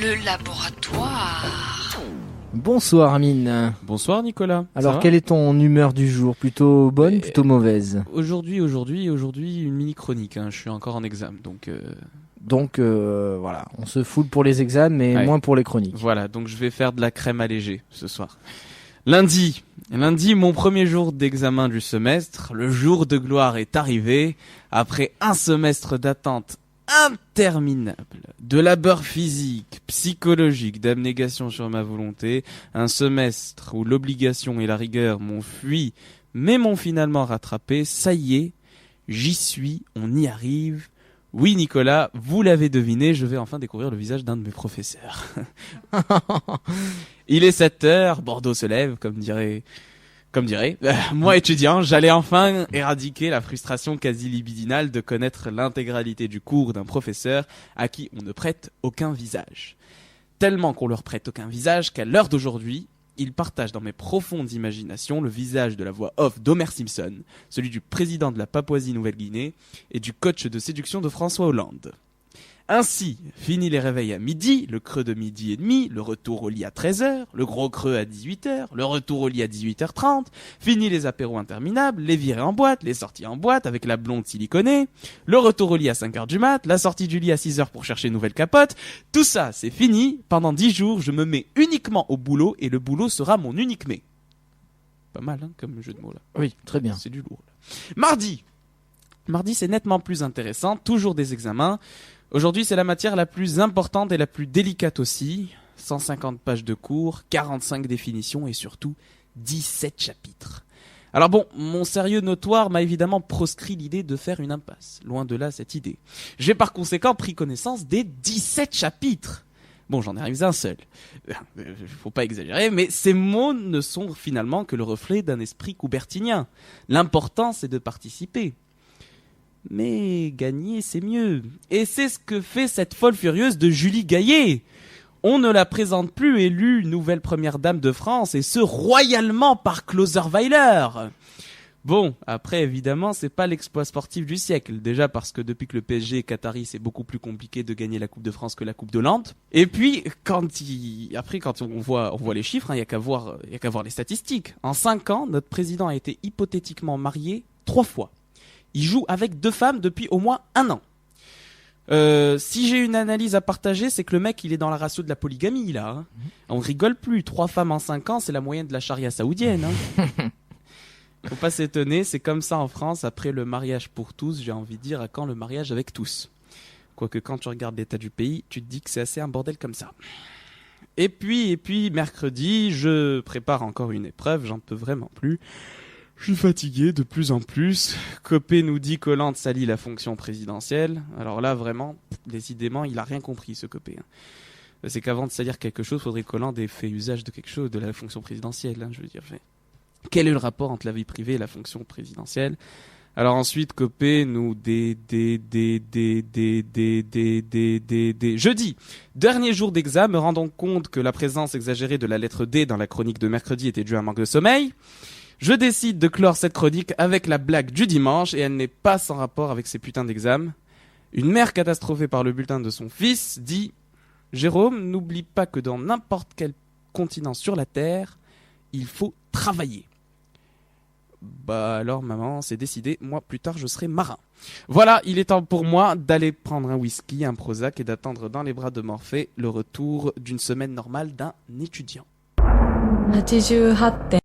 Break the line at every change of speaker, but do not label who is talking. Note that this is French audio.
Le laboratoire.
Bonsoir Amine.
Bonsoir Nicolas.
Alors quelle est ton humeur du jour? Plutôt bonne, plutôt mauvaise?
Aujourd'hui, une mini-chronique. Je suis encore en examen,
Donc voilà, on se fout pour les examens, mais
ouais.
Moins pour les chroniques.
Voilà, donc je vais faire de la crème allégée ce soir. Lundi, mon premier jour d'examen du semestre, le jour de gloire est arrivé. Après un semestre d'attente interminable, de labeur physique, psychologique, d'abnégation sur ma volonté, un semestre où l'obligation et la rigueur m'ont fui, mais m'ont finalement rattrapé. Ça y est, j'y suis, on y arrive. Oui Nicolas, vous l'avez deviné, je vais enfin découvrir le visage d'un de mes professeurs. Il est 7h, Bordeaux se lève, comme dirait, moi étudiant, j'allais enfin éradiquer la frustration quasi libidinale de connaître l'intégralité du cours d'un professeur à qui on ne prête aucun visage. Tellement qu'on leur prête aucun visage qu'à l'heure d'aujourd'hui, ils partagent dans mes profondes imaginations le visage de la voix off d'Homer Simpson, celui du président de la Papouasie-Nouvelle-Guinée et du coach de séduction de François Hollande. Ainsi, fini les réveils à midi, le creux de midi et demi, le retour au lit à 13h, le gros creux à 18h, le retour au lit à 18h30, fini les apéros interminables, les virées en boîte, les sorties en boîte avec la blonde siliconée, le retour au lit à 5h du mat, la sortie du lit à 6h pour chercher une nouvelle capote. Tout ça, c'est fini. Pendant 10 jours, je me mets uniquement au boulot et le boulot sera mon unique mais. Pas mal, comme jeu de mots là.
Oui, très bien.
C'est du lourd là. Mardi, c'est nettement plus intéressant, toujours des examens. Aujourd'hui, c'est la matière la plus importante et la plus délicate aussi. 150 pages de cours, 45 définitions et surtout 17 chapitres. Alors bon, mon sérieux notoire m'a évidemment proscrit l'idée de faire une impasse. Loin de là cette idée. J'ai par conséquent pris connaissance des 17 chapitres. Bon, j'en ai révisé un seul. Faut pas exagérer, mais ces mots ne sont finalement que le reflet d'un esprit coubertinien. L'important, c'est de participer. Mais gagner, c'est mieux. Et c'est ce que fait cette folle furieuse de Julie Gaillet. On ne la présente plus élue nouvelle première dame de France, et ce royalement par Closerweiler. Bon, après évidemment, c'est pas l'exploit sportif du siècle. Déjà parce que depuis que le PSG est qatari, c'est beaucoup plus compliqué de gagner la Coupe de France que la Coupe d'Hollande. Et puis, quand on voit les chiffres, il y a qu'à voir les statistiques. En 5 ans, notre président a été hypothétiquement marié 3 fois. Il joue avec 2 femmes depuis au moins 1 an. Si j'ai une analyse à partager, c'est que le mec, il est dans la ratio de la polygamie, là. On rigole plus. 3 femmes en 5 ans, c'est la moyenne de la charia saoudienne. Faut pas s'étonner, c'est comme ça en France. Après le mariage pour tous, j'ai envie de dire, à quand le mariage avec tous? Quoique quand tu regardes l'état du pays, tu te dis que c'est assez un bordel comme ça. Et puis, mercredi, je prépare encore une épreuve, j'en peux vraiment plus. Je suis fatigué de plus en plus. Copé nous dit qu'Hollande salit la fonction présidentielle. Alors là, vraiment, décidément, il a rien compris, ce Copé. C'est qu'avant de salir quelque chose, faudrait qu'Hollande ait fait usage de quelque chose, de la fonction présidentielle. Je veux dire, quel est le rapport entre la vie privée et la fonction présidentielle? Alors ensuite, Copé nous Jeudi, dernier jour d'examen, me rendant compte que la présence exagérée de la lettre D dans la chronique de mercredi était due à un manque de sommeil. Je décide de clore cette chronique avec la blague du dimanche, et elle n'est pas sans rapport avec ces putains d'examens. Une mère catastrophée par le bulletin de son fils dit « Jérôme, n'oublie pas que dans n'importe quel continent sur la Terre, il faut travailler. » Bah alors maman, c'est décidé, moi plus tard je serai marin. Voilà, il est temps pour moi d'aller prendre un whisky, un Prozac et d'attendre dans les bras de Morphée le retour d'une semaine normale d'un étudiant.
88.